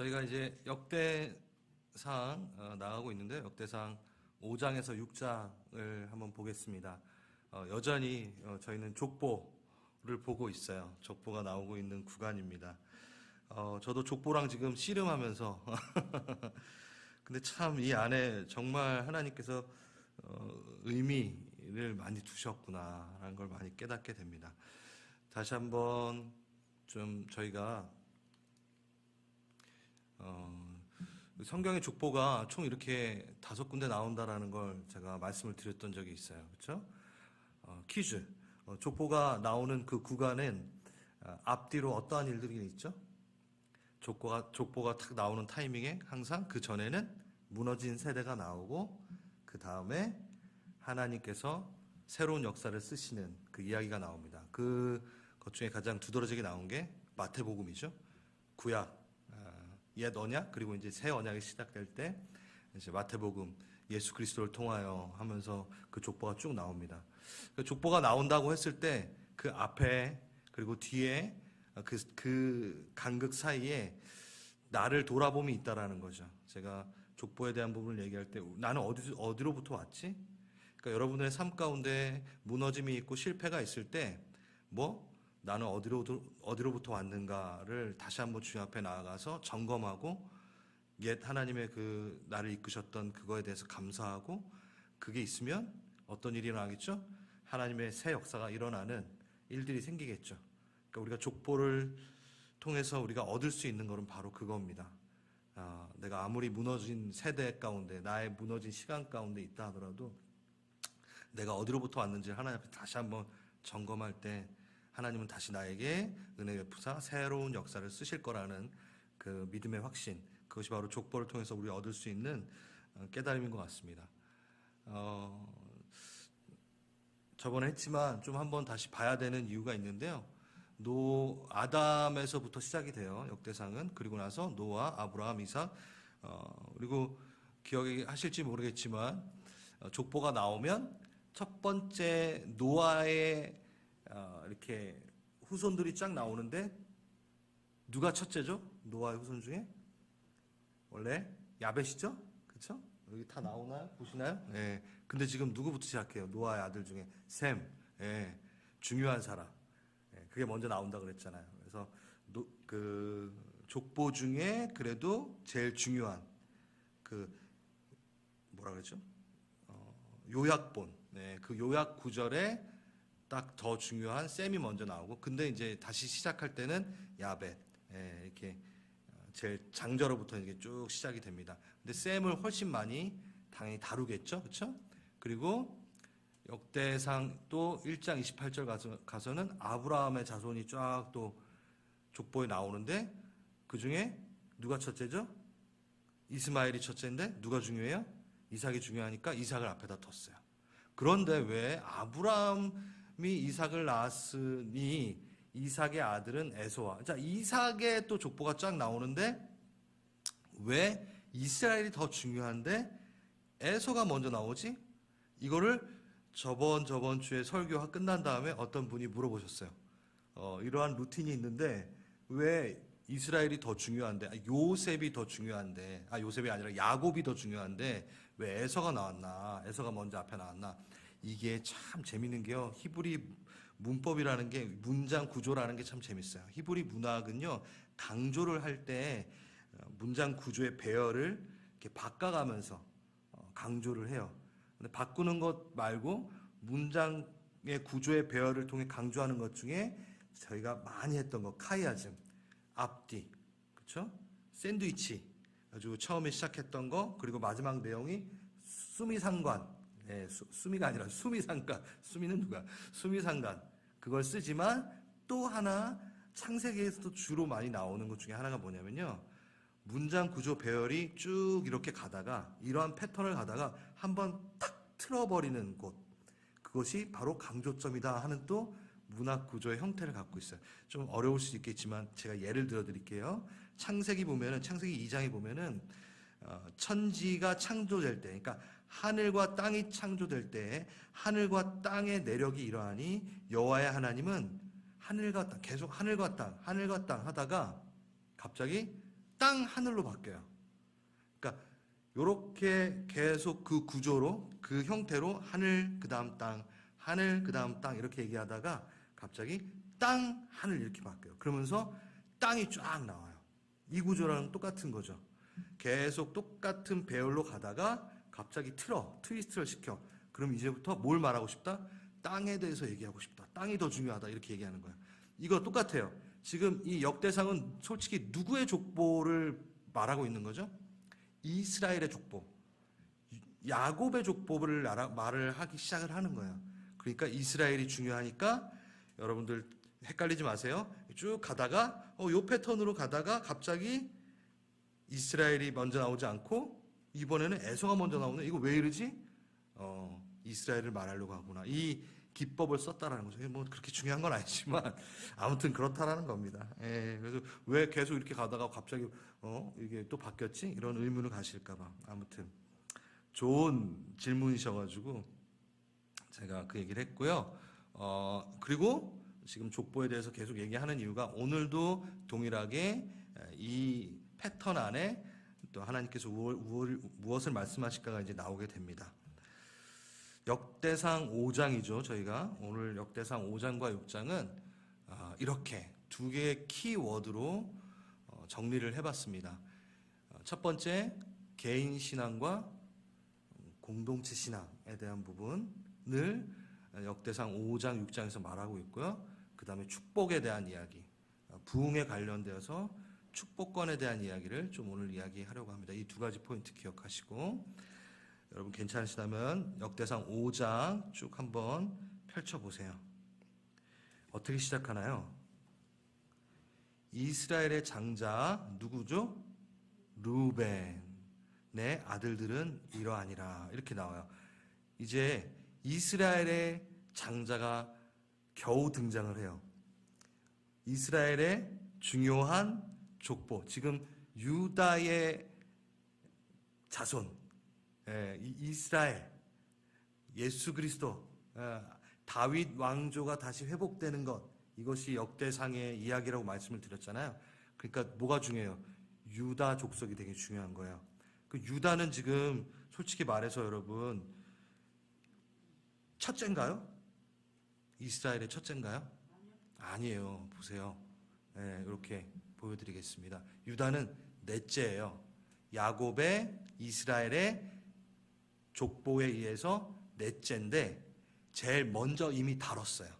저희가 이제 역대상 나가고 있는데요. 역대상 5장에서 6장을 한번 보겠습니다. 여전히 저희는 족보를 보고 있어요. 족보가 나오고 있는 구간입니다. 저도 족보랑 지금 씨름하면서 근데 참 이 안에 정말 하나님께서 의미를 많이 두셨구나라는 걸 많이 깨닫게 됩니다. 다시 한번 좀 저희가 성경의 족보가 총 이렇게 5군데 나온다라는 걸 제가 말씀을 드렸던 적이 있어요. 그렇죠? 퀴즈. 족보가 나오는 그 구간엔 앞뒤로 어떠한 일들이 있죠? 족보가 탁 나오는 타이밍에 항상 그 전에는 무너진 세대가 나오고 그 다음에 하나님께서 새로운 역사를 쓰시는 그 이야기가 나옵니다. 그것 중에 가장 두드러지게 나온 게 마태복음이죠. 구약 옛 언약 그리고 이제 새 언약이 시작될 때 이제 마태복음 예수 그리스도를 통하여 하면서 그 족보가 쭉 나옵니다. 그 족보가 나온다고 했을 때 그 앞에 그리고 뒤에 그 간극 사이에 나를 돌아봄이 있다라는 거죠. 제가 족보에 대한 부분을 얘기할 때 나는 어디로부터 왔지? 그러니까 여러분의 삶 가운데 무너짐이 있고 실패가 있을 때 나는 어디로부터 왔는가를 다시 한번 주님 앞에 나아가서 점검하고 옛 하나님의 그 나를 이끄셨던 그거에 대해서 감사하고 그게 있으면 어떤 일이 일어나겠죠? 하나님의 새 역사가 일어나는 일들이 생기겠죠. 그러니까 우리가 족보를 통해서 우리가 얻을 수 있는 것은 바로 그겁니다. 내가 아무리 무너진 세대 가운데 나의 무너진 시간 가운데 있다 하더라도 내가 어디로부터 왔는지 하나님 앞에 다시 한번 점검할 때 하나님은 다시 나에게 은혜 베푸사 새로운 역사를 쓰실 거라는 그 믿음의 확신, 그것이 바로 족보를 통해서 우리가 얻을 수 있는 깨달음인 것 같습니다. 저번에 했지만 좀 한번 다시 봐야 되는 이유가 있는데요. 아담에서부터 시작이 돼요. 역대상은. 그리고 나서 노아, 아브라함, 이삭, 그리고 기억하실지 모르겠지만 족보가 나오면 첫 번째 노아의 이렇게 후손들이 쫙 나오는데 누가 첫째죠? 노아의 후손 중에 원래 야벳이죠? 그렇죠? 여기 다 나오나요? 보시나요? 예. 근데 지금 누구부터 시작해요? 노아의 아들 중에 셈. 예. 중요한 사람. 예. 그게 먼저 나온다 그랬잖아요. 그래서 그 족보 중에 그래도 제일 중요한 그 뭐라 그랬죠? 요약본. 네. 그 요약 구절에 딱 더 중요한 셈이 먼저 나오고, 근데 이제 다시 시작할 때는 야벳, 이렇게 제일 장자로부터 이렇게 쭉 시작이 됩니다. 근데 셈을 훨씬 많이 당연히 다루겠죠, 그렇죠? 그리고 역대상 또 1장 28절 가서는 아브라함의 자손이 쫙 또 족보에 나오는데 그 중에 누가 첫째죠? 이스마엘이 첫째인데 누가 중요해요? 이삭이 중요하니까 이삭을 앞에다 뒀어요. 그런데 왜 아브라함이 이삭을 낳았으니 이삭의 아들은 에서와. 자, 이삭의 또 족보가 쫙 나오는데 왜 이스라엘이 더 중요한데 에서가 먼저 나오지? 이거를 저번 주에 설교가 끝난 다음에 어떤 분이 물어보셨어요. 이러한 루틴이 있는데 왜 이스라엘이 더 중요한데, 요셉이 더 중요한데, 요셉이 아니라 야곱이 더 중요한데 왜 에서가 나왔나? 에서가 먼저 앞에 나왔나? 이게 참 재밌는 게요. 히브리 문법이라는 게, 문장 구조라는 게 참 재밌어요. 히브리 문학은요, 강조를 할 때 문장 구조의 배열을 이렇게 바꿔가면서 강조를 해요. 근데 바꾸는 것 말고 문장의 구조의 배열을 통해 강조하는 것 중에 저희가 많이 했던 거, 카이아즘, 앞뒤, 그렇죠? 샌드위치, 아주 처음에 시작했던 거, 그리고 마지막 내용이 수미상관. 네, 수미가 아니라 수미상관. 수미는 누가? 수미상관. 그걸 쓰지만 또 하나 창세기에서도 주로 많이 나오는 것 중에 하나가 뭐냐면요. 문장 구조 배열이 쭉 이렇게 가다가 이러한 패턴을 가다가 한번 탁 틀어버리는 곳. 그것이 바로 강조점이다 하는 또 문학 구조의 형태를 갖고 있어요. 좀 어려울 수 있겠지만 제가 예를 들어 드릴게요. 창세기 2장에 보면은 천지가 창조될 때, 그러니까 하늘과 땅이 창조될 때 하늘과 땅의 내력이 이러하니 여호와의 하나님은 하늘과 땅, 계속 하늘과 땅 하다가 갑자기 땅, 하늘로 바뀌어요. 그러니까 요렇게 계속 그 구조로, 그 형태로 하늘 그다음 땅, 하늘 그다음 땅 이렇게 얘기하다가 갑자기 땅, 하늘 이렇게 바뀌어요. 그러면서 땅이 쫙 나와요. 이 구조랑 똑같은 거죠. 계속 똑같은 배열로 가다가 갑자기 트위스트를 시켜. 그럼 이제부터 뭘 말하고 싶다? 땅에 대해서 얘기하고 싶다. 땅이 더 중요하다. 이렇게 얘기하는 거예요. 이거 똑같아요. 지금 이 역대상은 솔직히 누구의 족보를 말하고 있는 거죠? 이스라엘의 족보. 야곱의 족보를 말을 하기 시작을 하는 거예요. 그러니까 이스라엘이 중요하니까 여러분들 헷갈리지 마세요. 쭉 가다가 요 패턴으로 가다가 갑자기 이스라엘이 먼저 나오지 않고 이번에는 에서가 먼저 나오네. 이거 왜 이러지? 이스라엘을 말하려고 하구나. 이 기법을 썼다라는 거죠. 뭐 그렇게 중요한 건 아니지만 아무튼 그렇다라는 겁니다. 그래서 왜 계속 이렇게 가다가 갑자기 이게 또 바뀌었지? 이런 의문을 가실까봐. 아무튼 좋은 질문이셔가지고 제가 그 얘기를 했고요. 그리고 지금 족보에 대해서 계속 얘기하는 이유가 오늘도 동일하게 이 패턴 안에 또 하나님께서 무엇을 말씀하실까가 이제 나오게 됩니다. 역대상 5장이죠. 저희가 오늘 역대상 5장과 6장은 이렇게 두 개의 키워드로 정리를 해봤습니다. 첫 번째, 개인 신앙과 공동체 신앙에 대한 부분을 역대상 5장, 6장에서 말하고 있고요. 그 다음에 축복에 대한 이야기, 부흥에 관련되어서 축복권에 대한 이야기를 좀 오늘 이야기하려고 합니다. 이 두 가지 포인트 기억하시고 여러분 괜찮으시다면 역대상 5장 쭉 한번 펼쳐보세요. 어떻게 시작하나요? 이스라엘의 장자 누구죠? 르우벤. 내 아들들은 이러하니라. 이렇게 나와요. 이제 이스라엘의 장자가 겨우 등장을 해요. 이스라엘의 중요한 족보. 지금 유다의 자손. 이스라엘, 예수 그리스도, 다윗 왕조가 다시 회복되는 것, 이것이 역대상의 이야기라고 말씀을 드렸잖아요. 그러니까 뭐가 중요해요? 유다 족속이 되게 중요한 거예요. 그 유다는 지금 솔직히 말해서 여러분 첫째인가요? 이스라엘의 첫째인가요? 아니에요. 보세요. 이렇게 보여드리겠습니다. 유다는 넷째예요. 야곱의, 이스라엘의 족보에 의해서 넷째인데 제일 먼저 이미 다뤘어요.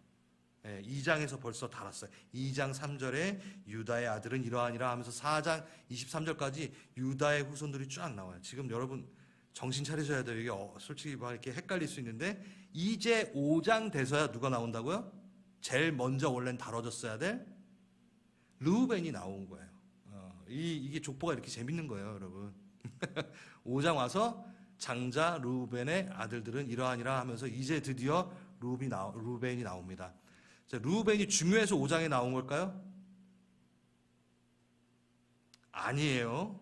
2장에서 벌써 다뤘어요. 2장 3절에 유다의 아들은 이러하니라 하면서 4장 23절까지 유다의 후손들이 쫙 나와요. 지금 여러분 정신 차리셔야 돼요. 이게 솔직히 막 이렇게 헷갈릴 수 있는데 이제 5장 돼서야 누가 나온다고요? 제일 먼저 원래는 다뤄졌어야 될 르우벤이 나온 거예요. 이게 족보가 이렇게 재밌는 거예요, 여러분. 5장 와서 장자 르우벤의 아들들은 이러하니라 하면서 이제 드디어 르우벤이 나옵니다. 자, 르우벤이 중요해서 5장에 나온 걸까요? 아니에요.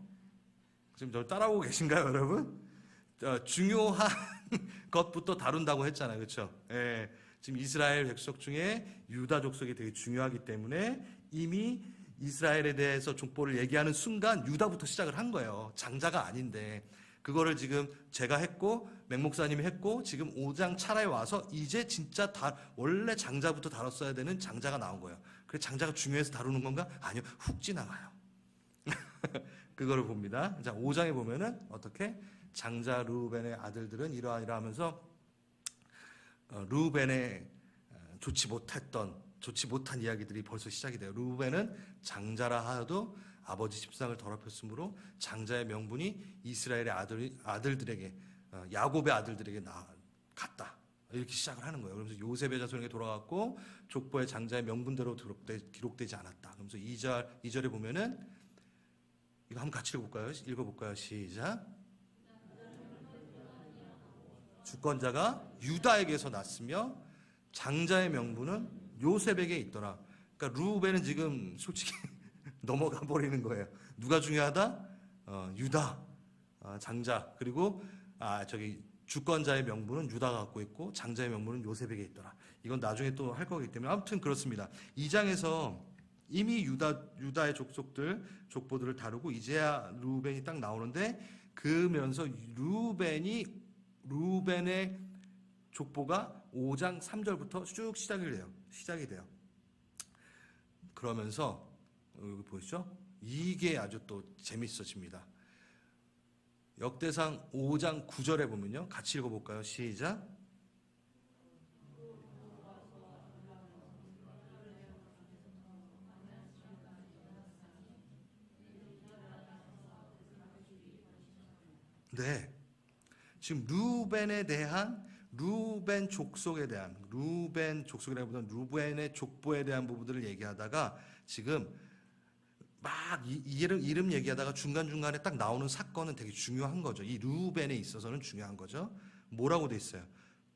지금 저 따라오고 계신가요, 여러분? 중요한 것부터 다룬다고 했잖아요, 그렇죠? 지금 이스라엘 백성 중에 유다 족속이 되게 중요하기 때문에 이미 이스라엘에 대해서 족보를 얘기하는 순간 유다부터 시작을 한 거예요. 장자가 아닌데 그거를 지금 제가 했고 맹 목사님이 했고 지금 5장 차라에 와서 이제 진짜 원래 장자부터 다뤘어야 되는 장자가 나온 거예요. 그래 장자가 중요해서 다루는 건가? 아니요. 훅 지나가요. 그거를 봅니다. 자, 5장에 보면은 어떻게 장자 르우벤의 아들들은 이러하니라 하면서 르우벤의 좋지 못한 이야기들이 벌써 시작이 돼요. 르우벤은 장자라 하여도 아버지 집상을 더럽혔으므로 장자의 명분이 이스라엘의 아들들에게 야곱의 아들들에게 갔다. 이렇게 시작을 하는 거예요. 그러면서 요셉의 자손에게 돌아갔고 족보의 장자의 명분대로 기록되지 않았다. 그러면서 2절에 보면은 이거 한번 같이 읽어볼까요? 시작. 주권자가 유다에게서 났으며 장자의 명분은 요셉에게 있더라. 그러니까 르우벤은 지금 솔직히 넘어가 버리는 거예요. 누가 중요하다? 유다, 장자. 그리고 주권자의 명분은 유다가 갖고 있고 장자의 명분은 요셉에게 있더라. 이건 나중에 또 할 거기 때문에 아무튼 그렇습니다. 2장에서 이미 유다의 족보들을 다루고 이제야 루벤이 딱 나오는데, 그러면서 루벤의 족보가 5장 3절부터 쭉 시작이 돼요. 그러면서 여기 보이시죠? 이게 아주 또 재밌어집니다. 역대상 5장 9절에 보면요, 같이 읽어볼까요? 시작. 네, 지금 루벤 족속이라기보다는 루벤의 족보에 대한 부분들을 얘기하다가, 지금 막 이름 얘기하다가 중간중간에 딱 나오는 사건은 되게 중요한 거죠. 이 루벤에 있어서는 중요한 거죠. 뭐라고 돼 있어요?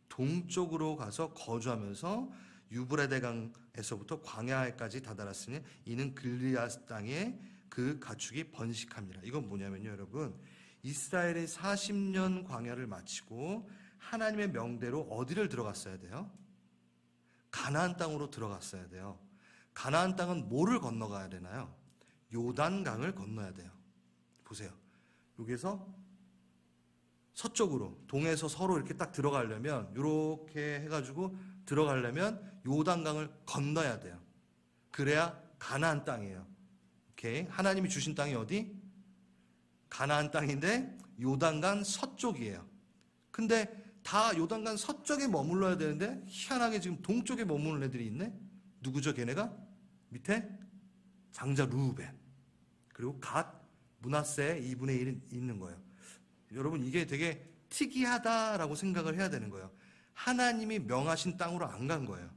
동쪽으로 가서 거주하면서 유브라데 강에서부터 광야에까지 다다랐으니 이는 길르앗 땅에 그 가축이 번식합니다. 이건 뭐냐면요, 여러분, 이스라엘이 40년 광야를 마치고 하나님의 명대로 어디를 들어갔어야 돼요? 가나안 땅으로 들어갔어야 돼요. 가나안 땅은 뭐를 건너가야 되나요? 요단강을 건너야 돼요. 보세요. 여기서 서쪽으로, 동에서 서로 이렇게 딱 들어가려면, 이렇게 해가지고 들어가려면 요단강을 건너야 돼요. 그래야 가나안 땅이에요. 오케이. 하나님이 주신 땅이 어디? 가나안 땅인데 요단강 서쪽이에요. 근데 다 요단강 서쪽에 머물러야 되는데 희한하게 지금 동쪽에 머무는 애들이 있네. 누구죠, 걔네가? 밑에 장자 루벤, 그리고 갓, 므낫세 2분의 1이 있는 거예요. 여러분, 이게 되게 특이하다라고 생각을 해야 되는 거예요. 하나님이 명하신 땅으로 안 간 거예요.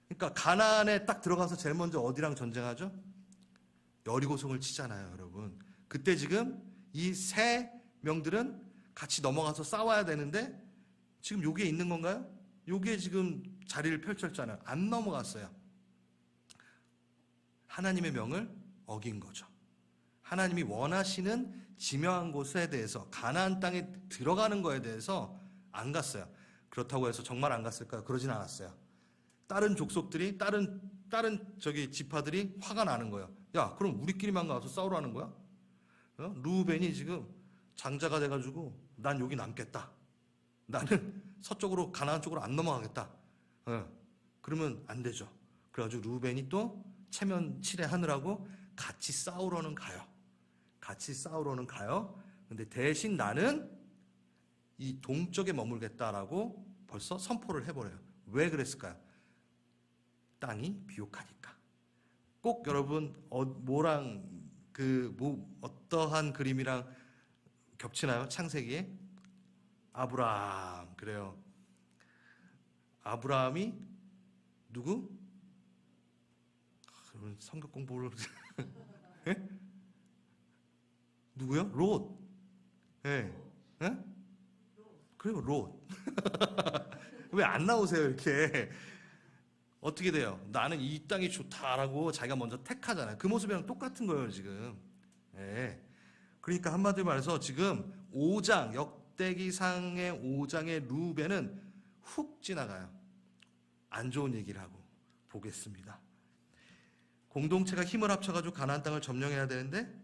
그러니까 가나안에 딱 들어가서 제일 먼저 어디랑 전쟁하죠? 여리고성을 치잖아요, 여러분. 그때 지금 이 세 명들은 같이 넘어가서 싸워야 되는데, 지금 여기에 있는 건가요? 여기에 지금 자리를 펼쳤잖아요. 안 넘어갔어요. 하나님의 명을 어긴 거죠. 하나님이 원하시는 지명한 곳에 대해서, 가나안 땅에 들어가는 거에 대해서 안 갔어요. 그렇다고 해서 정말 안 갔을까요? 그러진 않았어요. 다른 족속들이, 다른 지파들이 화가 나는 거예요. 야, 그럼 우리끼리만 가서 싸우라는 거야? 루벤이 지금 장자가 돼가지고 난 여기 남겠다. 나는 서쪽으로, 가나안 쪽으로 안 넘어가겠다. 그러면 안 되죠. 그래가지고 루벤이 또 체면 칠해하느라고 같이 싸우러는 가요. 근데 대신 나는 이 동쪽에 머물겠다라고 벌써 선포를 해버려요. 왜 그랬을까요? 땅이 비옥하니까. 꼭 여러분, 어떠한 그림이랑 겹치나요? 창세기에? 아브라함. 그래요. 아브라함이 누구? 그러면 성경 공부를 누구요? 롯. 예. 네. 그리고 롯. 왜 안 나오세요, 이렇게? 어떻게 돼요? 나는 이 땅이 좋다라고 자기가 먼저 택하잖아요. 그 모습이랑 똑같은 거예요, 지금. 예. 그러니까 한마디로 말해서 지금 5장, 역대기상의 5장의 루벤은 훅 지나가요. 안 좋은 얘기를 하고 보겠습니다. 공동체가 힘을 합쳐가지고 가나안 땅을 점령해야 되는데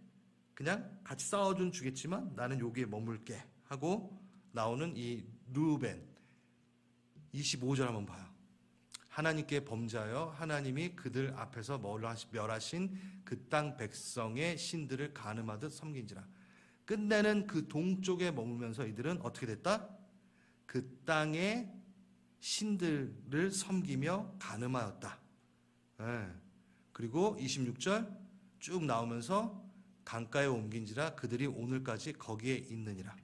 그냥 같이 싸워준 주겠지만 나는 여기에 머물게 하고 나오는 이 루벤. 25절 한번 봐요. 하나님께 범죄하여 하나님이 그들 앞에서 멸하신 그 땅 백성의 신들을 간음하듯 섬긴지라. 끝내는 그 동쪽에 머물면서 이들은 어떻게 됐다? 그 땅의 신들을 섬기며 간음하였다. 네. 그리고 26절 쭉 나오면서 강가에 옮긴지라 그들이 오늘까지 거기에 있느니라.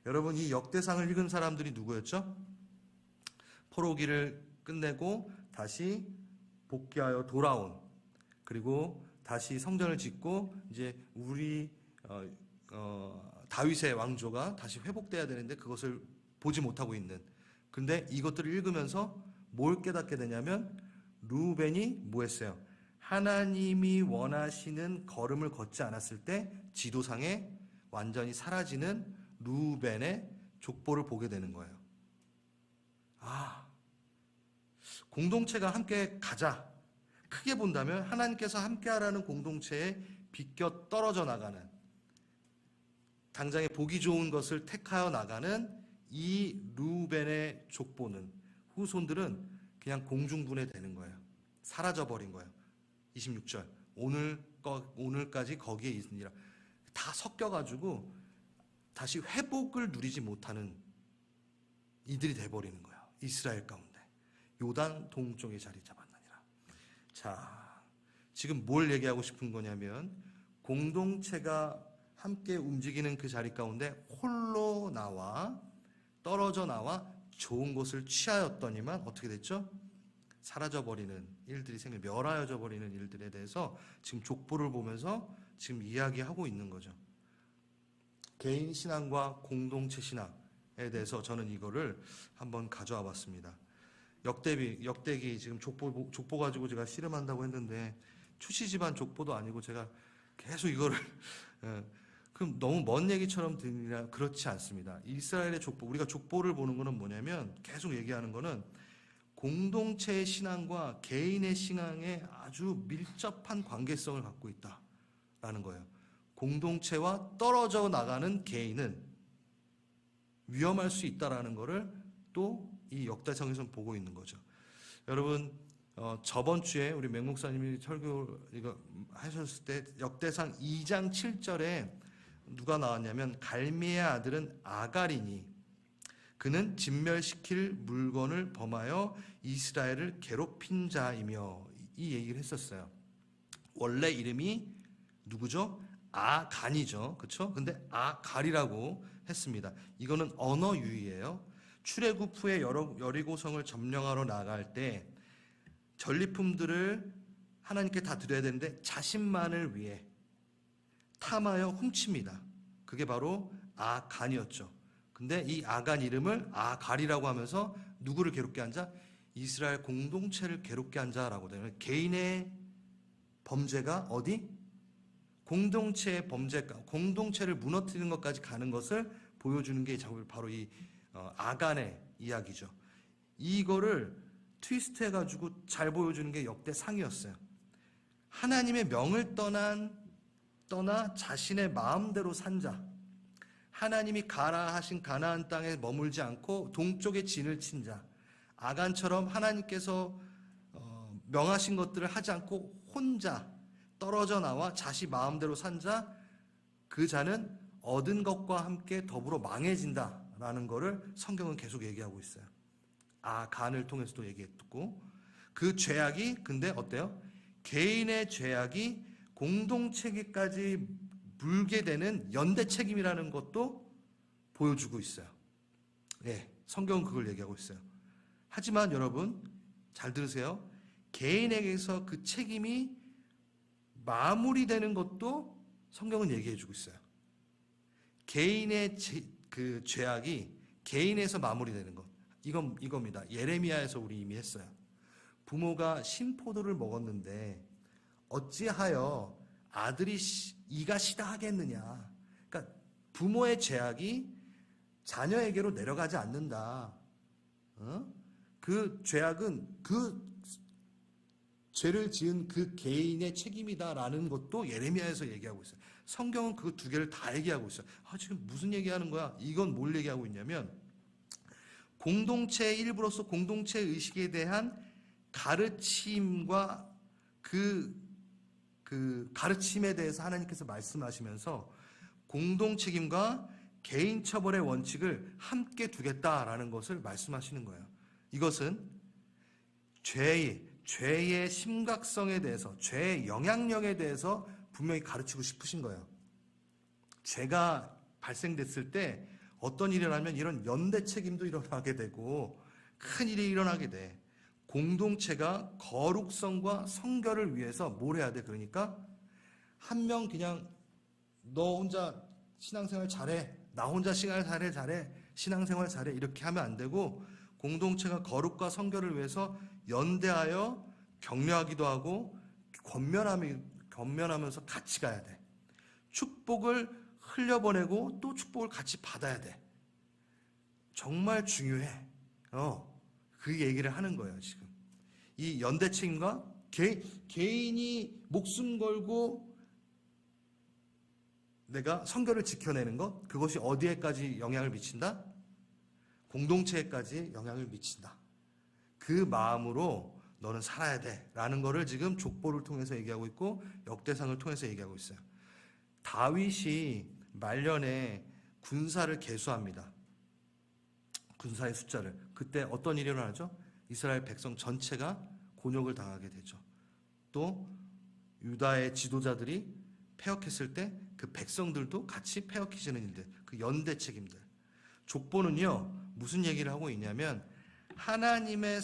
여러분, 이 역대상을 읽은 사람들이 누구였죠? 포로기를 끝내고 다시 복귀하여 돌아온, 그리고 다시 성전을 짓고 이제 우리 다윗의 왕조가 다시 회복돼야 되는데 그것을 보지 못하고 있는. 근데 이것들을 읽으면서 뭘 깨닫게 되냐면 루벤이 뭐 했어요? 하나님이 원하시는 걸음을 걷지 않았을 때 지도상에 완전히 사라지는 루벤의 족보를 보게 되는 거예요. 공동체가 함께 가자. 크게 본다면 하나님께서 함께하라는 공동체에 비껴 떨어져 나가는, 당장에 보기 좋은 것을 택하여 나가는 이 루벤의 족보는, 후손들은 그냥 공중분해되는 거예요. 사라져버린 거예요. 26절 오늘까지 거기에 있으니라. 다 섞여가지고 다시 회복을 누리지 못하는 이들이 돼버리는 거예요. 이스라엘 가운데 요단 동쪽에 자리 잡았느니라. 자, 지금 뭘 얘기하고 싶은 거냐면, 공동체가 함께 움직이는 그 자리 가운데 홀로 나와, 떨어져 나와 좋은 것을 취하였더니만 어떻게 됐죠? 사라져버리는 일들이 멸하여져 버리는 일들에 대해서 지금 족보를 보면서 지금 이야기하고 있는 거죠. 개인 신앙과 공동체 신앙에 대해서 저는 이거를 한번 가져와 봤습니다. 역대기 지금 족보 가지고 제가 씨름한다고 했는데, 추시 집안 족보도 아니고 제가 계속 이거를 그럼 너무 먼 얘기처럼 들리나? 그렇지 않습니다. 이스라엘의 족보, 우리가 족보를 보는 거는 뭐냐면, 계속 얘기하는 거는 공동체의 신앙과 개인의 신앙에 아주 밀접한 관계성을 갖고 있다라는 거예요. 공동체와 떨어져 나가는 개인은 위험할 수 있다라는 것을 또 이 역대상에서 보고 있는 거죠. 여러분, 저번 주에 우리 맹 목사님이 설교 이거 하셨을 때 역대상 2장 7절에 누가 나왔냐면, 갈미의 아들은 아갈이니 그는 진멸시킬 물건을 범하여 이스라엘을 괴롭힌 자이며, 이 얘기를 했었어요. 원래 이름이 누구죠? 아간이죠. 그렇죠? 근데 아갈이라고 했습니다. 이거는 언어 유희예요. 출애굽 후에 여리고성을 점령하러 나갈 때 전리품들을 하나님께 다 드려야 되는데 자신만을 위해 탐하여 훔칩니다. 그게 바로 아간이었죠. 근데 이 아간 이름을 아갈이라고 하면서 누구를 괴롭게 한 자? 이스라엘 공동체를 괴롭게 한 자라고 되는, 개인의 범죄가 어디? 공동체의 범죄가, 공동체를 무너뜨리는 것까지 가는 것을 보여주는 게 바로 이 아간의 이야기죠. 이거를 트위스트 해가지고 잘 보여주는 게 역대상이었어요. 하나님의 명을 떠나 자신의 마음대로 산 자, 하나님이 가라 하신 가나안 땅에 머물지 않고 동쪽에 진을 친 자, 아간처럼 하나님께서 명하신 것들을 하지 않고 혼자 떨어져 나와 자신 마음대로 산 자, 그 자는 얻은 것과 함께 더불어 망해진다라는 것을 성경은 계속 얘기하고 있어요. 아간을 통해서도 얘기했고, 그 죄악이 근데 어때요? 개인의 죄악이 공동체까지 물게 되는 연대 책임이라는 것도 보여주고 있어요. 네, 성경은 그걸 얘기하고 있어요. 하지만 여러분 잘 들으세요. 개인에게서 그 책임이 마무리되는 것도 성경은 얘기해주고 있어요. 개인의 그 죄악이 개인에서 마무리되는 것, 이겁니다. 예레미야에서 우리 이미 했어요. 부모가 신포도를 먹었는데 어찌하여 아들이 이가 시다 하겠느냐. 그러니까 부모의 죄악이 자녀에게로 내려가지 않는다. 그 죄악은 그 죄를 지은 그 개인의 책임이다라는 것도 예레미야에서 얘기하고 있어요. 성경은 그 두 개를 다 얘기하고 있어요. 지금 무슨 얘기하는 거야? 이건 뭘 얘기하고 있냐면, 공동체의 일부로서 공동체 의식에 대한 가르침과 그 가르침에 대해서 하나님께서 말씀하시면서 공동 책임과 개인 처벌의 원칙을 함께 두겠다라는 것을 말씀하시는 거예요. 이것은 죄의 심각성에 대해서, 죄의 영향력에 대해서 분명히 가르치고 싶으신 거예요. 죄가 발생됐을 때 어떤 일이 일어나면 이런 연대 책임도 일어나게 되고 큰 일이 일어나게 돼. 공동체가 거룩성과 성결을 위해서 뭘 해야 돼? 그러니까 한 명 그냥 너 혼자 신앙생활 잘해, 나 혼자 신앙생활 잘해 이렇게 하면 안 되고, 공동체가 거룩과 성결을 위해서 연대하여 격려하기도 하고 권면하면서 같이 가야 돼. 축복을 흘려보내고 또 축복을 같이 받아야 돼. 정말 중요해. 그 얘기를 하는 거예요. 지금 이 연대 책임과 개인이 목숨 걸고 내가 성결을 지켜내는 것, 그것이 어디에까지 영향을 미친다? 공동체에까지 영향을 미친다. 그 마음으로 너는 살아야 돼 라는 거를 지금 족보를 통해서 얘기하고 있고 역대상을 통해서 얘기하고 있어요. 다윗이 말년에 군사를 계수합니다. 군사의 숫자를. 그때 어떤 일이 일어나죠? 이스라엘 백성 전체가 곤욕을 당하게 되죠. 또 유다의 지도자들이 패역했을 때 그 백성들도 같이 패역해지는 일들, 그 연대 책임들. 족보는요 무슨 얘기를 하고 있냐면 하나님의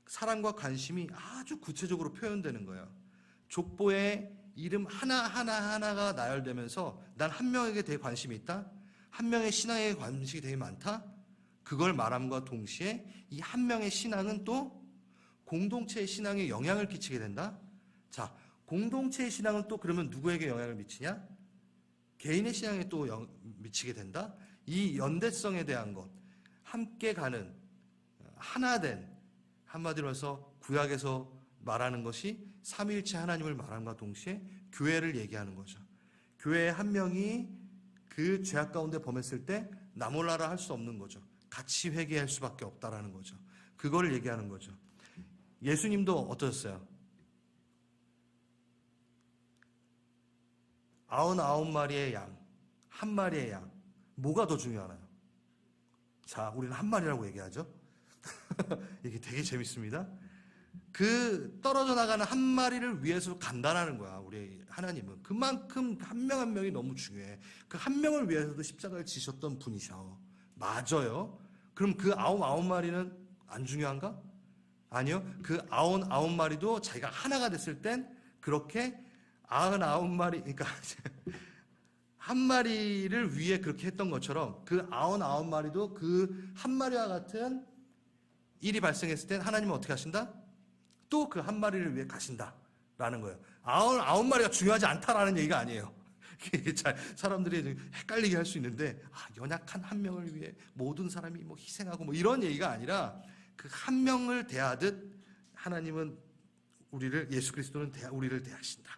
사랑과 관심이 아주 구체적으로 표현되는 거예요. 족보에 이름 하나가 나열되면서 난 한 명에게 되게 관심이 있다, 한 명의 신앙에 관심이 되게 많다, 그걸 말함과 동시에 이 한 명의 신앙은 또 공동체의 신앙에 영향을 끼치게 된다. 자, 공동체의 신앙은 또 그러면 누구에게 영향을 미치냐? 개인의 신앙에 또 미치게 된다. 이 연대성에 대한 것, 함께 가는 하나된, 한마디로 해서 구약에서 말하는 것이 삼위일체 하나님을 말함과 동시에 교회를 얘기하는 거죠. 교회의 한 명이 그 죄악 가운데 범했을 때 나 몰라라 할 수 없는 거죠. 같이 회개할 수밖에 없다라는 거죠. 그거를 얘기하는 거죠. 예수님도 어떠셨어요? 99마리의 양, 한 마리의 양, 뭐가 더 중요하나요? 자, 우리는 한 마리라고 얘기하죠. 이게 되게 재밌습니다. 그 떨어져 나가는 한 마리를 위해서 간다라는 거야. 우리 하나님은 그만큼 한 명 한 명이 너무 중요해. 그 한 명을 위해서도 십자가를 지셨던 분이셔. 맞아요. 그럼 그 99마리는 안 중요한가? 아니요. 그 99마리도 자기가 하나가 됐을 땐 그렇게 99마리, 그러니까 한 마리를 위해 그렇게 했던 것처럼 그 99마리도 그 한 마리와 같은 일이 발생했을 땐 하나님은 어떻게 하신다? 또 그 한 마리를 위해 가신다라는 거예요. 99마리가 중요하지 않다라는 얘기가 아니에요. 이게 잘 사람들이 헷갈리게 할 수 있는데 연약한 한 명을 위해 모든 사람이 뭐 희생하고 뭐 이런 얘기가 아니라 그 한 명을 대하듯 하나님은 예수 그리스도는 우리를 대하신다.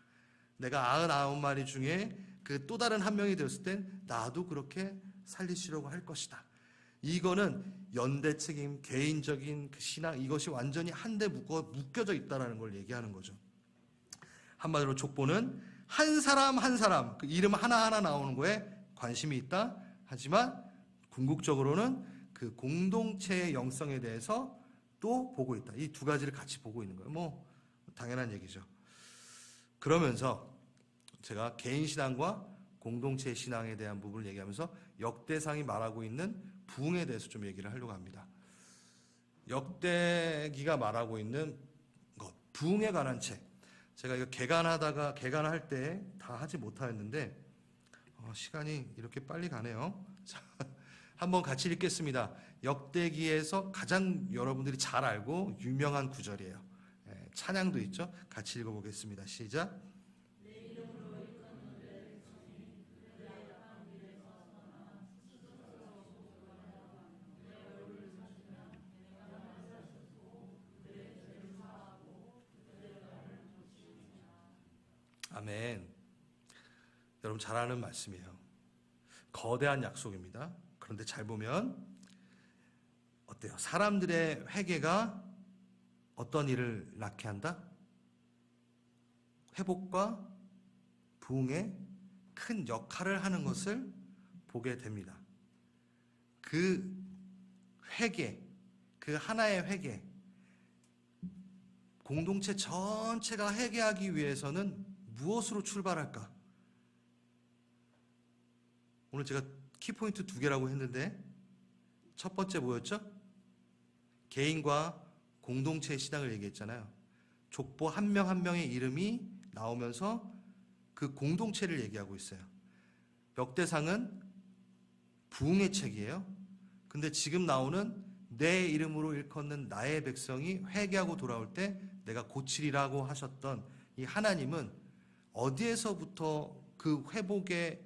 내가 99마리 중에 그 또 다른 한 명이 되었을 땐 나도 그렇게 살리시려고 할 것이다. 이거는 연대 책임, 개인적인 그 신앙, 이것이 완전히 한데 묶여져 있다는 걸 얘기하는 거죠. 한마디로 족보는 한 사람 한 사람, 그 이름 하나하나 나오는 거에 관심이 있다. 하지만 궁극적으로는 그 공동체의 영성에 대해서 또 보고 있다. 이 두 가지를 같이 보고 있는 거예요. 뭐 당연한 얘기죠. 그러면서 제가 개인 신앙과 공동체 신앙에 대한 부분을 얘기하면서 역대상이 말하고 있는 부흥에 대해서 좀 얘기를 하려고 합니다. 역대기가 말하고 있는 것, 부흥에 관한 책. 제가 이거 개간할 때 다 하지 못하였는데 시간이 이렇게 빨리 가네요. 자, 한번 같이 읽겠습니다. 역대기에서 가장 여러분들이 잘 알고 유명한 구절이에요. 찬양도 있죠. 같이 읽어보겠습니다. 시작. 아멘. 여러분 잘 아는 말씀이에요. 거대한 약속입니다. 그런데 잘 보면 어때요? 사람들의 회개가 어떤 일을 낳게 한다? 회복과 부흥에 큰 역할을 하는 것을 보게 됩니다. 그 회개, 그 하나의 회개, 공동체 전체가 회개하기 위해서는 무엇으로 출발할까? 오늘 제가 키포인트 2개라고 했는데 첫 번째 뭐였죠? 개인과 공동체의 신앙을 얘기했잖아요. 족보 한 명 한 명의 이름이 나오면서 그 공동체를 얘기하고 있어요. 역대상은 부흥의 책이에요. 근데 지금 나오는 내 이름으로 일컫는 나의 백성이 회개하고 돌아올 때 내가 고치리라고 하셨던 이 하나님은 어디에서부터 그 회복의,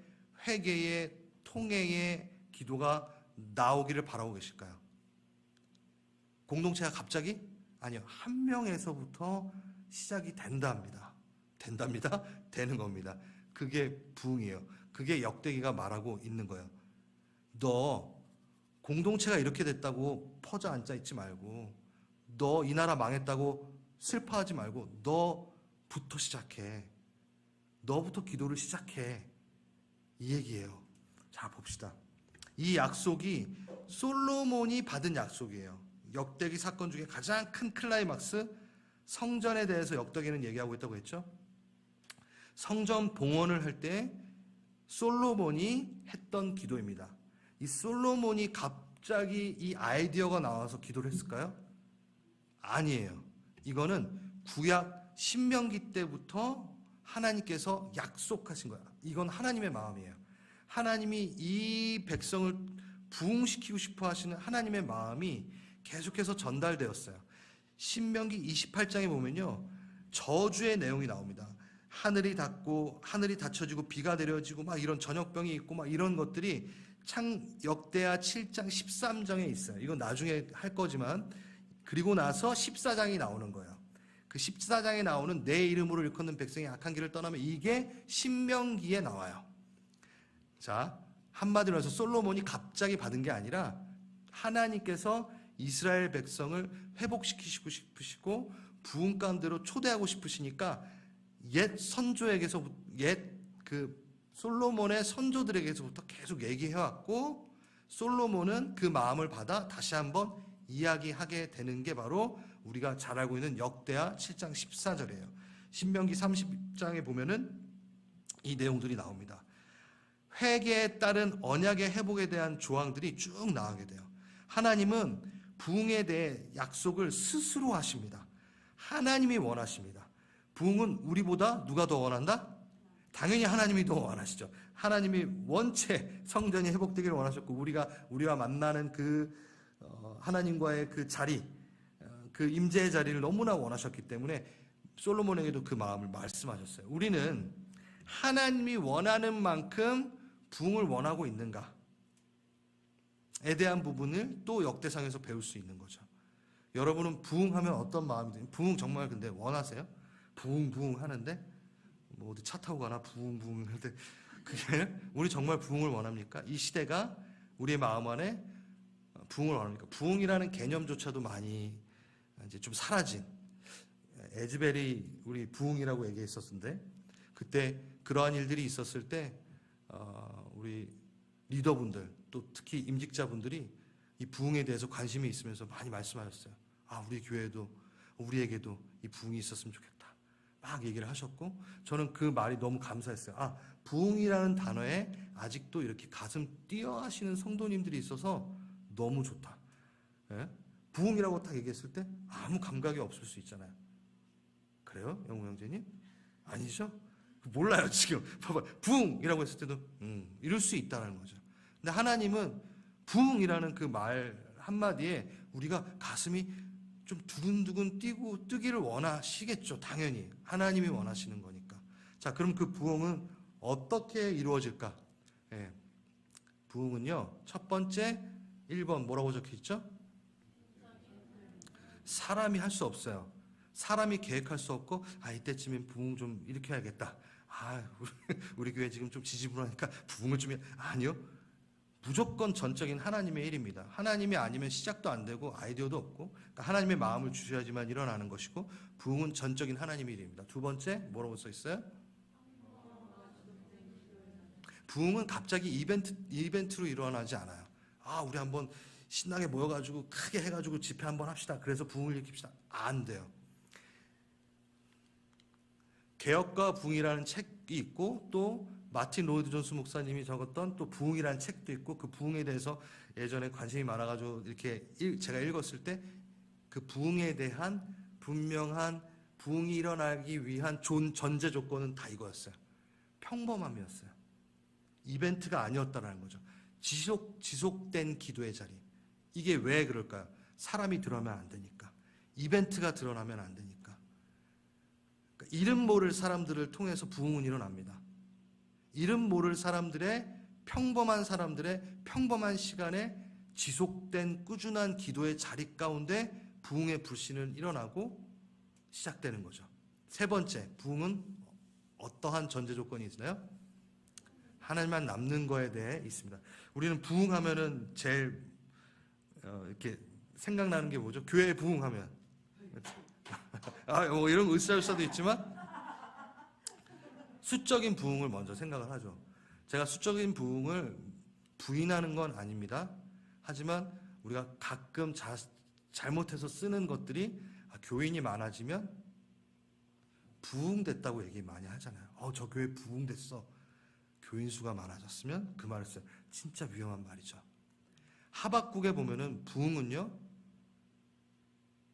회개의, 통회의 기도가 나오기를 바라고 계실까요? 공동체가 갑자기? 아니요. 한 명에서부터 시작이 된답니다. 된답니다. 되는 겁니다. 그게 부흥이에요. 그게 역대기가 말하고 있는 거예요. 너 공동체가 이렇게 됐다고 퍼져 앉아 있지 말고, 너 이 나라 망했다고 슬퍼하지 말고 너부터 시작해. 너부터 기도를 시작해. 이 얘기예요. 자, 봅시다. 이 약속이 솔로몬이 받은 약속이에요. 역대기 사건 중에 가장 큰 클라이막스, 성전에 대해서 역대기는 얘기하고 있다고 했죠. 성전 봉헌을 할 때 솔로몬이 했던 기도입니다. 이 솔로몬이 갑자기 이 아이디어가 나와서 기도를 했을까요? 아니에요. 이거는 구약 신명기 때부터 하나님께서 약속하신 거야. 이건 하나님의 마음이에요. 하나님이 이 백성을 부흥시키고 싶어 하시는 하나님의 마음이 계속해서 전달되었어요. 신명기 28장에 보면요, 저주의 내용이 나옵니다. 하늘이 닫고 하늘이 닫혀지고 비가 내려지고 막 이런 전염병이 있고 막 이런 것들이 역대하 7장 13장에 있어요. 이건 나중에 할 거지만, 그리고 나서 14장이 나오는 거예요. 그 14장에 나오는 내 이름으로 일컫는 백성이 악한 길을 떠나면, 이게 신명기에 나와요. 자, 한마디로 해서 솔로몬이 갑자기 받은 게 아니라 하나님께서 이스라엘 백성을 회복시키시고 싶으시고 부흥 가운데로 초대하고 싶으시니까 옛 선조에게서, 솔로몬의 선조들에게서부터 계속 얘기해왔고, 솔로몬은 그 마음을 받아 다시 한번 이야기하게 되는 게 바로 우리가 잘 알고 있는 역대하 7장 14절이에요. 신명기 30장에 보면은 이 내용들이 나옵니다. 회개에 따른 언약의 회복에 대한 조항들이 쭉 나오게 돼요. 하나님은 부흥에 대해 약속을 스스로 하십니다. 하나님이 원하십니다. 부흥은 우리보다 누가 더 원한다? 당연히 하나님이 더 원하시죠. 하나님이 원체 성전이 회복되기를 원하셨고, 우리와 만나는 하나님과의 그 자리, 그 임재의 자리를 너무나 원하셨기 때문에 솔로몬에게도 그 마음을 말씀하셨어요. 우리는 하나님이 원하는 만큼 부흥을 원하고 있는가에 대한 부분을 또 역대상에서 배울 수 있는 거죠. 여러분은 부흥하면 어떤 마음이 드세요? 부흥 정말 근데 원하세요? 부흥 하는데 뭐 어디 차 타고 가나 부흥 하는데, 그게 우리 정말 부흥을 원합니까? 이 시대가 우리의 마음 안에 부흥을 원합니까? 부흥이라는 개념조차도 많이 이제 좀 사라진, 에즈벨이 우리 부흥이라고 얘기했었는데, 그때 그러한 일들이 있었을 때 우리 리더분들, 또 특히 임직자분들이 이 부흥에 대해서 관심이 있으면서 많이 말씀하셨어요. 우리 교회도, 우리에게도 이 부흥이 있었으면 좋겠다, 막 얘기를 하셨고, 저는 그 말이 너무 감사했어요. 부흥이라는 단어에 아직도 이렇게 가슴 뛰어 하시는 성도님들이 있어서 너무 좋다. 예? 부흥이라고 딱 얘기했을 때 아무 감각이 없을 수 있잖아요. 그래요? 영우 형제님? 아니죠? 몰라요, 지금. 봐봐. 부흥이라고 했을 때도 이럴 수 있다는 거죠. 근데 하나님은 부흥이라는 그 말 한마디에 우리가 가슴이 좀 두근두근 뜨기를 원하시겠죠. 당연히 하나님이 원하시는 거니까. 자, 그럼 그 부흥은 어떻게 이루어질까? 예. 부흥은요, 첫 번째 1번 뭐라고 적혀있죠? 사람이 할 수 없어요. 사람이 계획할 수 없고, 이때쯤엔 부흥 좀 일으켜야겠다. 우리 교회 지금 좀 지지부진하니까 부흥을 좀 아니요. 무조건 전적인 하나님의 일입니다. 하나님이 아니면 시작도 안 되고 아이디어도 없고, 그러니까 하나님의 마음을 주셔야지만 일어나는 것이고, 부흥은 전적인 하나님의 일입니다. 두 번째 뭐라고 써 있어요? 부흥은 갑자기 이벤트로 일어나지 않아요. 우리 한번 신나게 모여가지고 크게 해가지고 집회 한번 합시다. 그래서 부흥을 일으킵시다. 안 돼요. 개혁과 부흥이라는 책이 있고, 또 마틴 로이드 존스 목사님이 적었던 또 부흥이라는 책도 있고, 그 부흥에 대해서 예전에 관심이 많아가지고 이렇게 제가 읽었을 때 그 부흥에 대한 분명한, 부흥이 일어나기 위한 전제 조건은 다 이거였어요. 평범함이었어요. 이벤트가 아니었다는 거죠. 지속된 기도의 자리. 이게 왜 그럴까요? 사람이 드러나면 안 되니까. 이벤트가 드러나면 안 되니까. 그러니까 이름 모를 사람들을 통해서 부흥은 일어납니다. 이름 모를 평범한 사람들의 평범한 시간에 지속된 꾸준한 기도의 자리 가운데 부흥의 불씨는 일어나고 시작되는 거죠. 세 번째, 부흥은 어떠한 전제 조건이 있나요? 하나님만 남는 거에 대해 있습니다. 우리는 부흥하면은 제일 이렇게 생각나는 게 뭐죠? 교회 부흥하면 뭐 이런 으쌰으쌰도 있지만 수적인 부흥을 먼저 생각을 하죠. 제가 수적인 부흥을 부인하는 건 아닙니다. 하지만 우리가 가끔 잘못해서 쓰는 것들이 교인이 많아지면 부흥됐다고 얘기 많이 하잖아요. 저 교회 부흥됐어. 교인 수가 많아졌으면 그 말을 써요. 진짜 위험한 말이죠. 하박국에 보면은 부흥은요,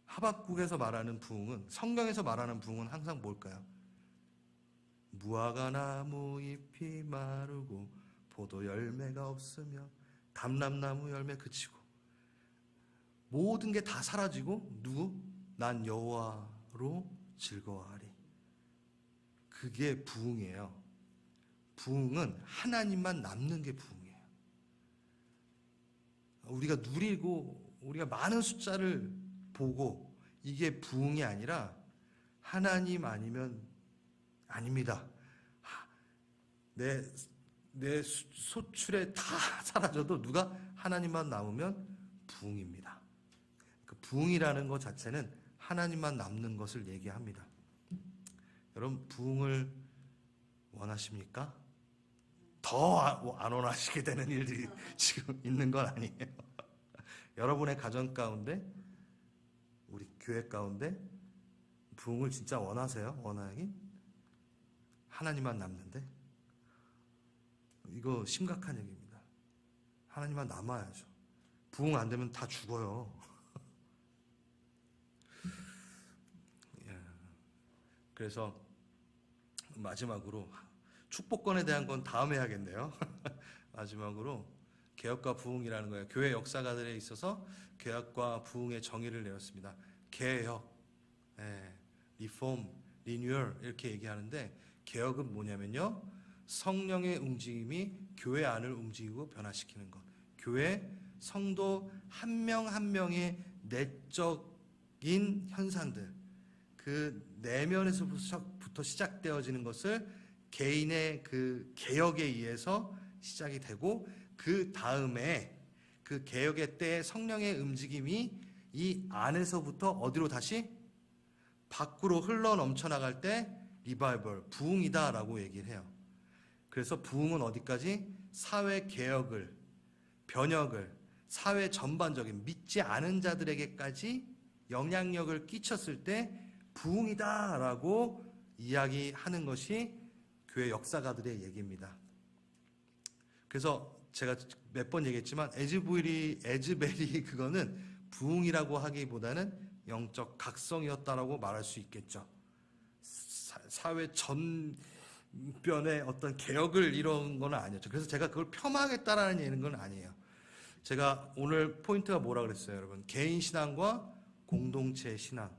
하박국에서 말하는 부흥은, 성경에서 말하는 부흥은 항상 뭘까요? 무화과 나무 잎이 마르고 포도 열매가 없으며 감람나무 열매 그치고 모든 게 다 사라지고 누구? 난 여호와로 즐거워하리. 그게 부흥이에요. 부흥은 하나님만 남는 게 부흥이에요. 우리가 누리고 우리가 많은 숫자를 보고 이게 부흥이 아니라 하나님 아니면 아닙니다. 내 소출에 다 사라져도 누가 하나님만 남으면 부흥입니다. 그 부흥이라는 것 자체는 하나님만 남는 것을 얘기합니다. 여러분, 부흥을 원하십니까? 더 안 원하시게 되는 일들이 지금 있는 건 아니에요. 여러분의 가정 가운데, 우리 교회 가운데 부흥을 진짜 원하세요? 원하긴? 하나님만 남는데? 이거 심각한 얘기입니다. 하나님만 남아야죠. 부흥 안 되면 다 죽어요. 그래서 마지막으로 축복권에 대한 건 다음에 하겠네요. 마지막으로 개혁과 부흥이라는 거예요. 교회 역사가들에 있어서 개혁과 부흥의 정의를 내렸습니다. 개혁, 리폼, 리뉴얼 이렇게 얘기하는데 개혁은 뭐냐면요, 성령의 움직임이 교회 안을 움직이고 변화시키는 것. 교회 성도 한 명 한 명의 내적인 현상들, 그 내면에서부터 시작되어지는 것을 개인의 그 개혁에 의해서 시작이 되고, 그 다음에 그 개혁의 때에 성령의 움직임이 이 안에서부터 어디로 다시 밖으로 흘러 넘쳐나갈 때 리바이벌, 부흥이다라고 얘기를 해요. 그래서 부흥은 어디까지? 사회 개혁을, 변혁을, 사회 전반적인 믿지 않은 자들에게까지 영향력을 끼쳤을 때 부흥이다라고 이야기하는 것이 교회 역사가들의 얘기입니다. 그래서 제가 몇 번 얘기했지만 에즈벨이 그거는 부흥이라고 하기보다는 영적 각성이었다라고 말할 수 있겠죠. 사회 전변의 어떤 개혁을 이룬 건 아니었죠. 그래서 제가 그걸 폄하하겠다라는 얘기는 아니에요. 제가 오늘 포인트가 뭐라 그랬어요, 여러분? 개인 신앙과 공동체 신앙.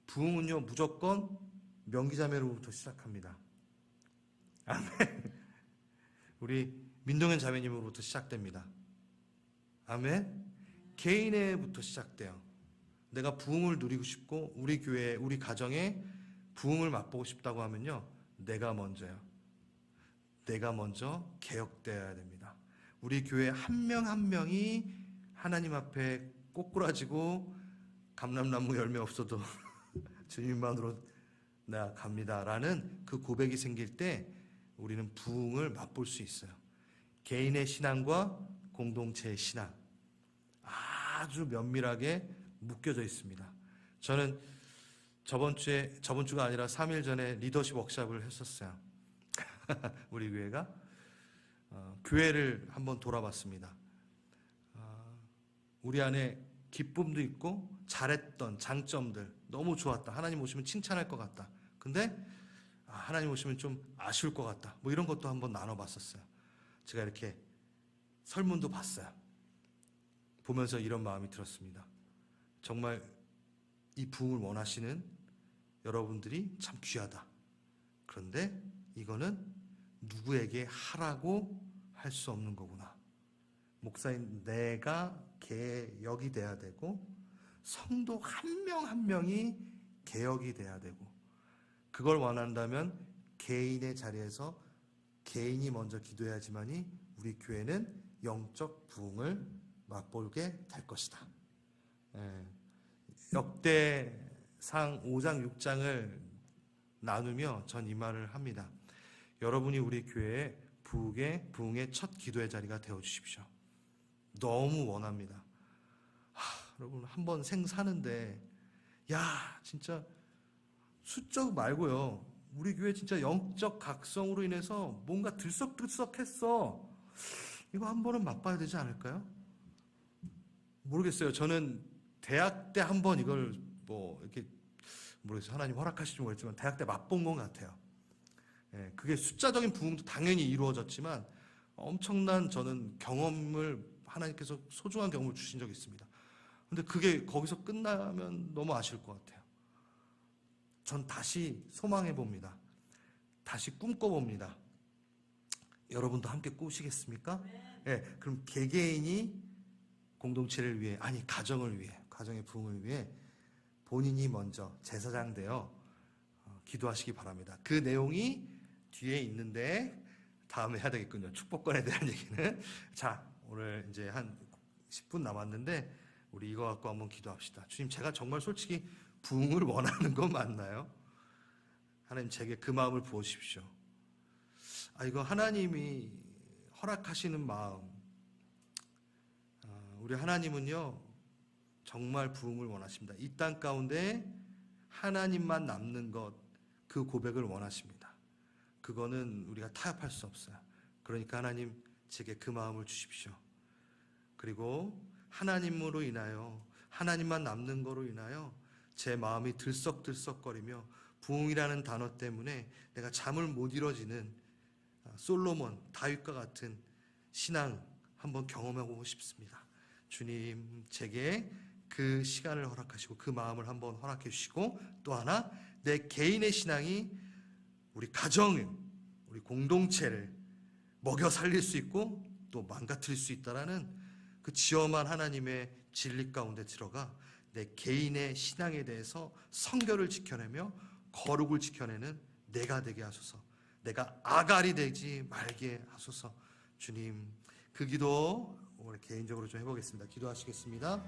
부흥은요, 무조건 명기자매로부터 시작합니다. 아멘. 우리 민동현 자매님으로부터 시작됩니다. 아멘. 개인에부터 시작돼요. 내가 부흥을 누리고 싶고 우리 교회, 우리 가정에 부흥을 맛보고 싶다고 하면요, 내가 먼저요. 내가 먼저 개혁되어야 됩니다. 우리 교회 한 명 한 명이 하나님 앞에 꼬꾸라지고 감람나무 열매 없어도 주님만으로 나 갑니다라는 그 고백이 생길 때 우리는 부흥을 맛볼 수 있어요. 개인의 신앙과 공동체의 신앙 아주 면밀하게 묶여져 있습니다. 저는 저번 주가 아니라 3일 전에 리더십 워크숍을 했었어요. 우리 교회가 교회를 한번 돌아봤습니다. 우리 안에 기쁨도 있고 잘했던 장점들, 너무 좋았다, 하나님 오시면 칭찬할 것 같다, 근데 하나님 오시면 좀 아쉬울 것 같다, 뭐 이런 것도 한번 나눠봤었어요. 제가 이렇게 설문도 봤어요. 보면서 이런 마음이 들었습니다. 정말 이 부흥을 원하시는 여러분들이 참 귀하다. 그런데 이거는 누구에게 하라고 할 수 없는 거구나. 목사인 내가 개혁이 돼야 되고, 성도 한 명 한 명이 개혁이 돼야 되고, 그걸 원한다면 개인의 자리에서 개인이 먼저 기도해야지만이 우리 교회는 영적 부흥을 맛보게 될 것이다. 역대상 5장 6장을 나누며 전 이 말을 합니다. 여러분이 우리 교회의 부흥의 첫 기도의 자리가 되어주십시오. 너무 원합니다. 여러분 한번 생 사는데 진짜 수적 말고요, 우리 교회 진짜 영적 각성으로 인해서 뭔가 들썩들썩했어. 이거 한 번은 맛봐야 되지 않을까요? 모르겠어요. 저는 대학 때 한 번 이걸 이렇게 모르겠어요. 하나님 허락하실지 모르겠지만 대학 때 맛본 것 같아요. 그게 숫자적인 부흥도 당연히 이루어졌지만 엄청난 저는 경험을, 하나님께서 소중한 경험을 주신 적이 있습니다. 근데 그게 거기서 끝나면 너무 아쉬울 것 같아요. 전 다시 소망해 봅니다. 다시 꿈꿔 봅니다. 여러분도 함께 꾸시겠습니까? 그럼 개개인이 공동체를 위해, 아니 가정을 위해, 가정의 부흥을 위해 본인이 먼저 제사장 되어 기도하시기 바랍니다. 그 내용이 뒤에 있는데 다음에 해야 되겠군요. 축복권에 대한 얘기는. 자, 오늘 이제 한 10분 남았는데 우리 이거 갖고 한번 기도합시다. 주님, 제가 정말 솔직히 부흥을 원하는 건 맞나요? 하나님, 제게 그 마음을 부어주십시오. 이거 하나님이 허락하시는 마음. 우리 하나님은요, 정말 부흥을 원하십니다. 이 땅 가운데 하나님만 남는 것, 그 고백을 원하십니다. 그거는 우리가 타협할 수 없어요. 그러니까 하나님, 제게 그 마음을 주십시오. 그리고 하나님으로 인하여, 하나님만 남는 거로 인하여 제 마음이 들썩들썩거리며 부흥이라는 단어 때문에 내가 잠을 못 이뤄지는 솔로몬, 다윗과 같은 신앙 한번 경험해보고 싶습니다. 주님, 제게 그 시간을 허락하시고 그 마음을 한번 허락해 주시고, 또 하나 내 개인의 신앙이 우리 가정을, 우리 공동체를 먹여 살릴 수 있고 또 망가뜨릴 수 있다라는 그 지엄한 하나님의 진리 가운데 들어가 내 개인의 신앙에 대해서 성결을 지켜내며 거룩을 지켜내는 내가 되게 하소서. 내가 아갈이 되지 말게 하소서. 주님, 그 기도 오늘 개인적으로 좀 해보겠습니다. 기도하시겠습니다.